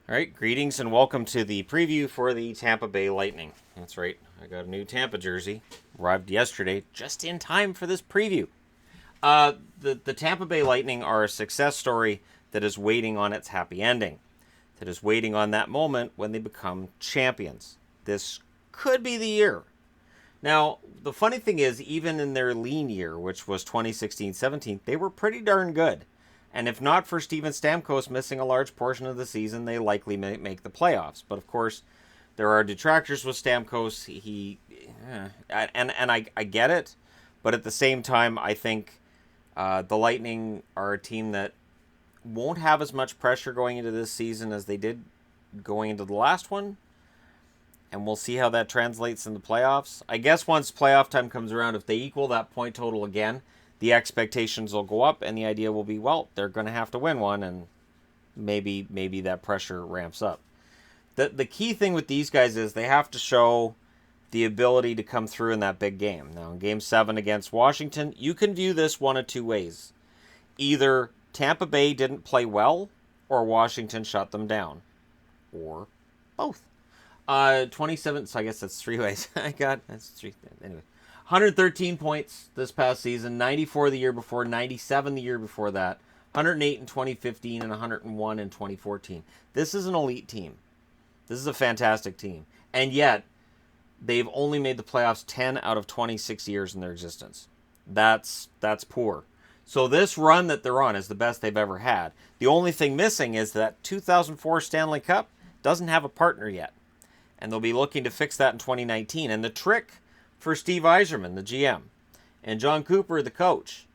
All right, greetings and welcome to the preview for the Tampa Bay Lightning. That's right, I got a new Tampa jersey. Arrived yesterday, just in time for this preview. The Tampa Bay Lightning are a success story that is waiting on its happy ending, that is waiting on that moment when they become champions. This could be the year. Now, the funny thing is, even in their lean year, which was 2016-17, they were pretty darn good. And if not for Steven Stamkos missing a large portion of the season, they likely may make the playoffs. But of course, there are detractors with Stamkos. I get it, but at the same time, I think the Lightning are a team that won't have as much pressure going into this season as they did going into the last one, and we'll see how that translates in the playoffs. I guess once playoff time comes around, if they equal that point total again, the expectations will go up, and the idea will be, well, they're going to have to win one, and maybe that pressure ramps up. The key thing with these guys is they have to show the ability to come through in that big game. Now, in Game 7 against Washington, you can view this one of two ways. Either Tampa Bay didn't play well, or Washington shut them down. Or both. 27, so I guess that's three ways. That's three. Anyway, 113 points this past season, 94 the year before, 97 the year before that, 108 in 2015, and 101 in 2014. This is an elite team. This is a fantastic team. And yet, they've only made the playoffs 10 out of 26 years in their existence. That's poor. So this run that they're on is the best they've ever had. The only thing missing is that 2004 Stanley Cup doesn't have a partner yet. And they'll be looking to fix that in 2019. And the trick for Steve Yzerman, the GM, and John Cooper, the coach,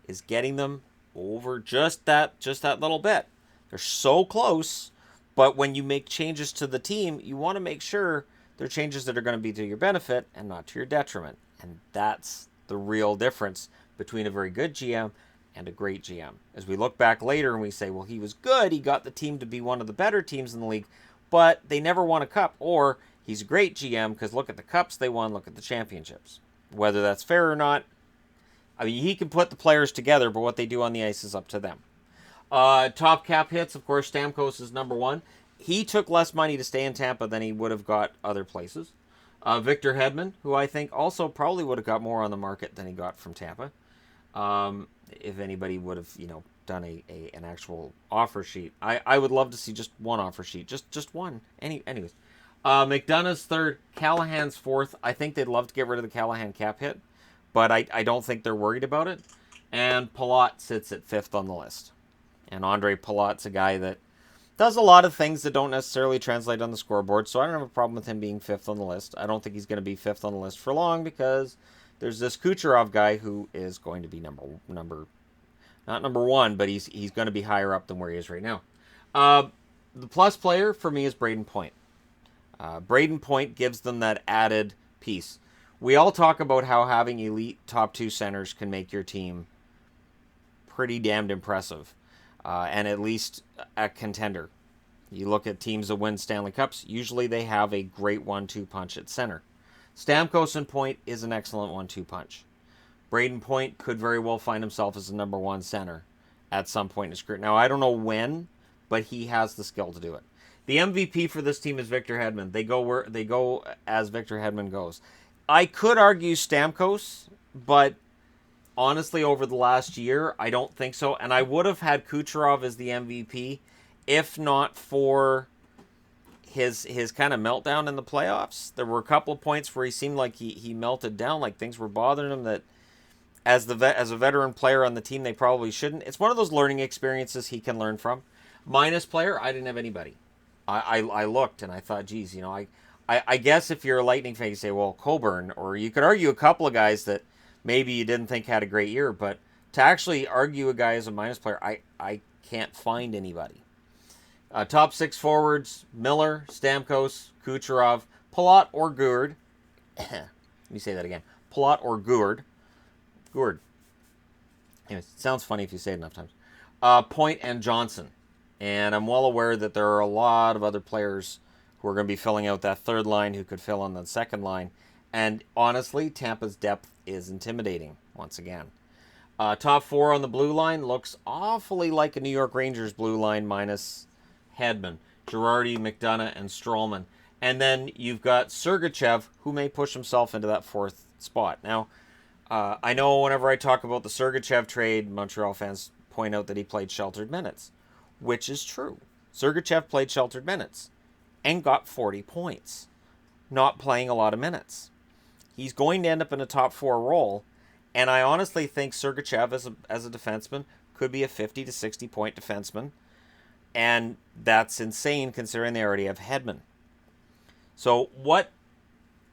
is getting them over just that little bit. They're so close, but when you make changes to the team, you want to make sure they're changes that are going to be to your benefit and not to your detriment. And that's the real difference between a very good GM and a great GM. As we look back later and we say, well, he was good, he got the team to be one of the better teams in the league, but they never won a cup. Or he's a great GM because look at the cups they won, look at the championships. Whether that's fair or not, I mean, he can put the players together, but what they do on the ice is up to them. Top cap hits, of course, Stamkos is number one. He took less money to stay in Tampa than he would have got other places. Victor Hedman, who I think also probably would have got more on the market than he got from Tampa. If anybody would have, done an actual offer sheet. I would love to see just one offer sheet. Just one. Anyways. McDonough's third, Callahan's fourth. I think they'd love to get rid of the Callahan cap hit, but I don't think they're worried about it. And Palat sits at fifth on the list. And Andre Palat's a guy that does a lot of things that don't necessarily translate on the scoreboard, so I don't have a problem with him being fifth on the list. I don't think he's going to be fifth on the list for long because there's this Kucherov guy who is going to be not number one, but he's going to be higher up than where he is right now. The plus player for me is Braden Point. Braden Point gives them that added piece. We all talk about how having elite top two centers can make your team pretty damned impressive, and at least a contender. You look at teams that win Stanley Cups, usually they have a great 1-2 punch at center. Stamkos and Point is an excellent 1-2 punch. Braden Point could very well find himself as the number one center at some point in his career. Now, I don't know when, but he has the skill to do it. The MVP for this team is Victor Hedman. They go as Victor Hedman goes. I could argue Stamkos, but honestly, over the last year, I don't think so. And I would have had Kucherov as the MVP if not for his kind of meltdown in the playoffs. There were a couple of points where he seemed like he melted down, like things were bothering him that as a veteran player on the team, they probably shouldn't. It's one of those learning experiences he can learn from. Minus player, I didn't have anybody. I looked and I thought, geez, I guess if you're a Lightning fan, you say, well, Coburn, or you could argue a couple of guys that maybe you didn't think had a great year, but to actually argue a guy as a minus player, I can't find anybody. Top six forwards, Miller, Stamkos, Kucherov, Palat or Gourde. Let me say that again. Palat or Gourde. Gourde. Anyways, it sounds funny if you say it enough times. Point and Johnson. And I'm well aware that there are a lot of other players who are going to be filling out that third line who could fill on the second line. And honestly, Tampa's depth is intimidating once again. Top four on the blue line looks awfully like a New York Rangers blue line minus Hedman. Girardi, McDonough, and Strollman. And then you've got Sergachev, who may push himself into that fourth spot. Now, I know whenever I talk about the Sergachev trade, Montreal fans point out that he played sheltered minutes, which is true. Sergachev played sheltered minutes and got 40 points, not playing a lot of minutes. He's going to end up in a top 4 role, and I honestly think Sergachev as a defenseman could be a 50 to 60 point defenseman, and that's insane considering they already have Hedman. So what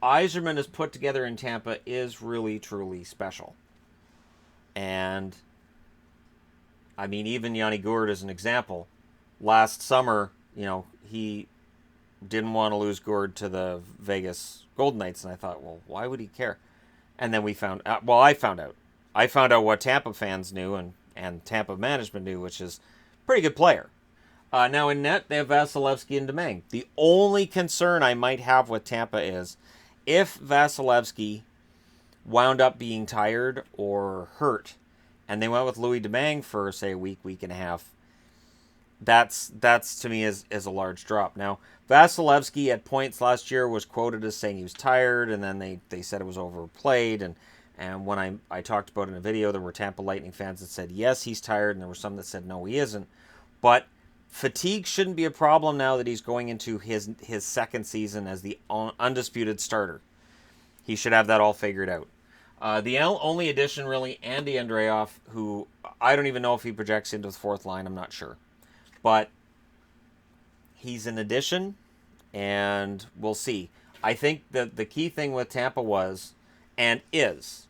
Yzerman has put together in Tampa is really, truly special. And, I mean, even Yanni Gourde is an example. Last summer, he didn't want to lose Gourde to the Vegas Golden Knights, and I thought, well, why would he care? And then I found out. I found out what Tampa fans knew and Tampa management knew, which is a pretty good player. Now in net, they have Vasilevsky and Domingue. The only concern I might have with Tampa is if Vasilevsky wound up being tired or hurt, and they went with Louis Domingue for, say, a week and a half, that's to me is a large drop. Now, Vasilevsky at points last year was quoted as saying he was tired, and then they said it was overplayed. And when I talked about it in a video, there were Tampa Lightning fans that said, yes, he's tired, and there were some that said, no, he isn't. But fatigue shouldn't be a problem now that he's going into his second season as the undisputed starter. He should have that all figured out. The only addition, really, Andy Andreoff, who I don't even know if he projects into the fourth line. I'm not sure. But he's an addition, and we'll see. I think that the key thing with Tampa was, and is,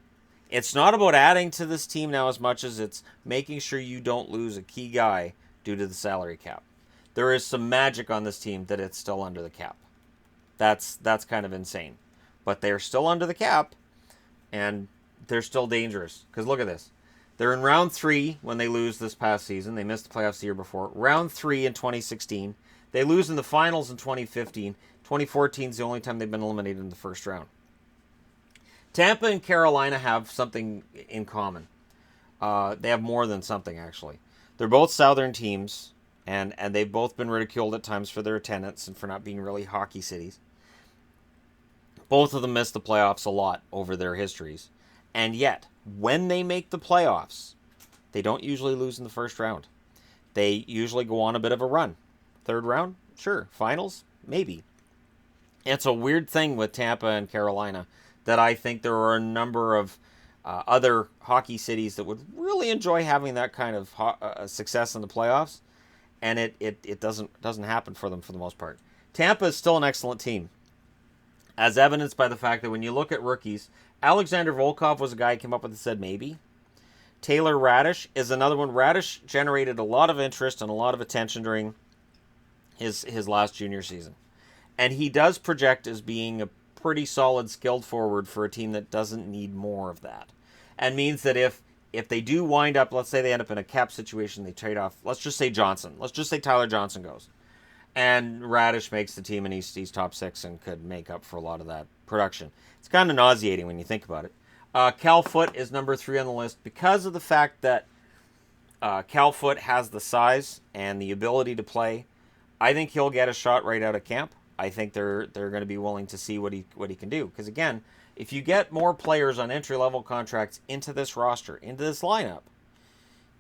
it's not about adding to this team now as much as it's making sure you don't lose a key guy due to the salary cap. There is some magic on this team that it's still under the cap. That's kind of insane. But they're still under the cap, and they're still dangerous. Because look at this. They're in round 3 when they lose this past season. They missed the playoffs the year before. Round 3 in 2016. They lose in the finals in 2015. 2014 is the only time they've been eliminated in the first round. Tampa and Carolina have something in common. They have more than something, actually. They're both Southern teams, and they've both been ridiculed at times for their attendance and for not being really hockey cities. Both of them missed the playoffs a lot over their histories. And yet, when they make the playoffs, they don't usually lose in the first round. They usually go on a bit of a run. Third round? Sure. Finals? Maybe. It's a weird thing with Tampa and Carolina that I think there are a number of other hockey cities that would really enjoy having that kind of success in the playoffs, and it doesn't happen for them for the most part. Tampa is still an excellent team, as evidenced by the fact that when you look at rookies, Alexander Volkov was a guy who came up with and said maybe. Taylor Radish is another one. Radish generated a lot of interest and a lot of attention during his last junior season. And he does project as being a pretty solid, skilled forward for a team that doesn't need more of that. And means that if they do wind up, let's say they end up in a cap situation, they trade off, let's just say Johnson. Let's just say Tyler Johnson goes. And Radish makes the team and he's top 6 and could make up for a lot of that production. It's kind of nauseating when you think about it. Cal Foote is number 3 on the list because of the fact that Cal Foote has the size and the ability to play. I think he'll get a shot right out of camp. I think they're going to be willing to see what he can do. Because again, if you get more players on entry-level contracts into this roster, into this lineup,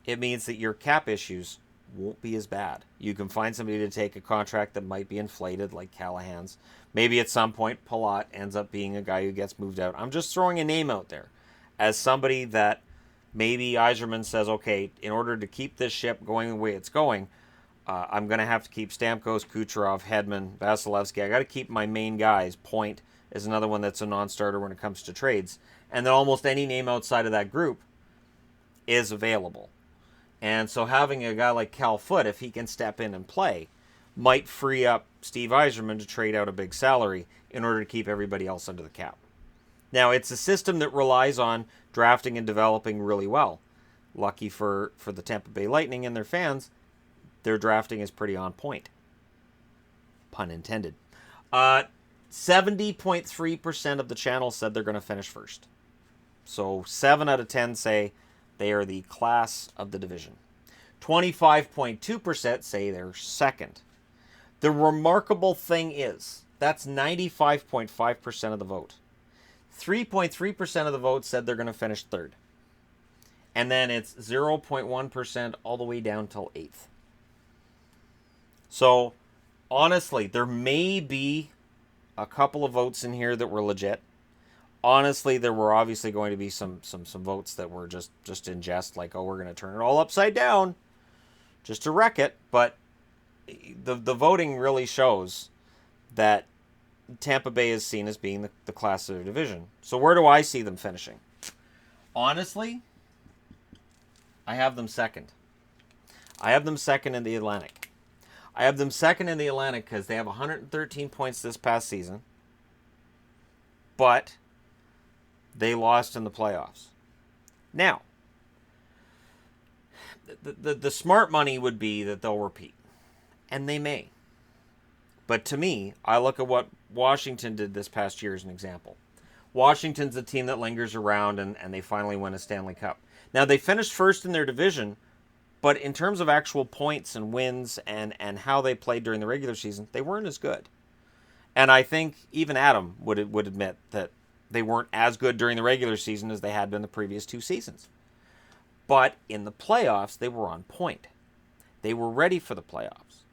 it means that your cap issues won't be as bad. You can find somebody to take a contract that might be inflated, like Callahan's. Maybe at some point, Palat ends up being a guy who gets moved out. I'm just throwing a name out there as somebody that maybe Yzerman says, okay, in order to keep this ship going the way it's going, I'm going to have to keep Stamkos, Kucherov, Hedman, Vasilevsky. I got to keep my main guys. Point is another one that's a non-starter when it comes to trades. And then almost any name outside of that group is available. And so having a guy like Cal Foote, if he can step in and play, might free up Steve Yzerman to trade out a big salary in order to keep everybody else under the cap. Now, it's a system that relies on drafting and developing really well. Lucky for the Tampa Bay Lightning and their fans, their drafting is pretty on point. Pun intended. 70.3% of the channel said they're going to finish first. So 7 out of 10 say they are the class of the division. 25.2% say they're second. The remarkable thing is, that's 95.5% of the vote. 3.3% of the vote said they're going to finish third. And then it's 0.1% all the way down till 8th. So, honestly, there may be a couple of votes in here that were legit. Honestly, there were obviously going to be some votes that were just in jest, like, oh, we're going to turn it all upside down just to wreck it. But the voting really shows that Tampa Bay is seen as being the class of their division. So where do I see them finishing? Honestly, I have them second. I have them second in the Atlantic. I have them second in the Atlantic because they have 113 points this past season, but they lost in the playoffs. Now, the smart money would be that they'll repeat, and they may. But to me, I look at what Washington did this past year as an example. Washington's a team that lingers around, and they finally win a Stanley Cup. Now, they finished first in their division, but in terms of actual points and wins and how they played during the regular season, they weren't as good. And I think even Adam would admit that they weren't as good during the regular season as they had been the previous 2 seasons. But in the playoffs, they were on point. They were ready for the playoffs.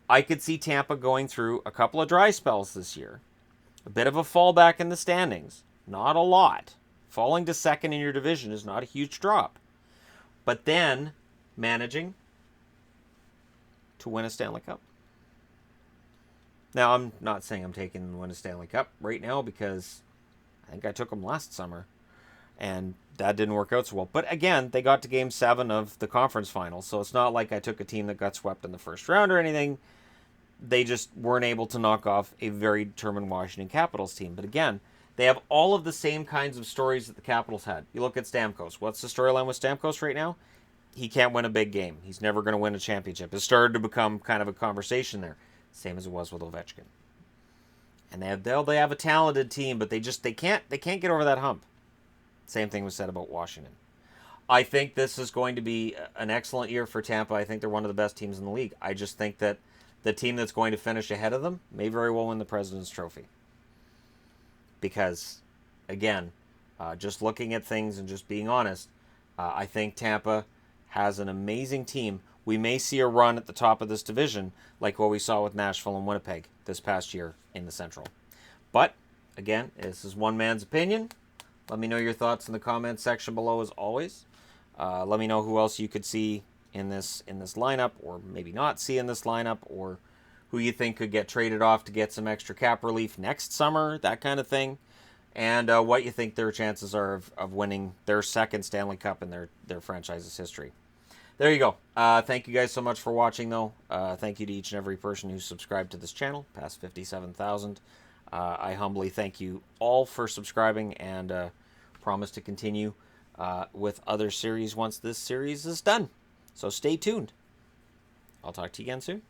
I could see Tampa going through a couple of dry spells this year. A bit of a fallback in the standings. Not a lot. Falling to second in your division is not a huge drop. But then managing to win a Stanley Cup. Now, I'm not saying I'm taking them to win a Stanley Cup right now because I think I took them last summer, and that didn't work out so well. But again, they got to Game 7 of the conference finals, so it's not like I took a team that got swept in the first round or anything. They just weren't able to knock off a very determined Washington Capitals team. But again, they have all of the same kinds of stories that the Capitals had. You look at Stamkos. What's the storyline with Stamkos right now? He can't win a big game. He's never going to win a championship. It started to become kind of a conversation there, same as it was with Ovechkin. And they have a talented team, but they can't get over that hump. Same thing was said about Washington. I think this is going to be an excellent year for Tampa. I think they're one of the best teams in the league. I just think that the team that's going to finish ahead of them may very well win the President's Trophy. Because, again, just looking at things and just being honest, I think Tampa has an amazing team. We may see a run at the top of this division like what we saw with Nashville and Winnipeg this past year in the Central. But, again, this is one man's opinion. Let me know your thoughts in the comments section below as always. Let me know who else you could see in this lineup, or maybe not see in this lineup, or who you think could get traded off to get some extra cap relief next summer, that kind of thing. And what you think their chances are of winning their second Stanley Cup in their franchise's history. There you go. Thank you guys so much for watching, though. Thank you to each and every person who's subscribed to this channel, past 57,000. I humbly thank you all for subscribing, and promise to continue with other series once this series is done. So stay tuned. I'll talk to you again soon.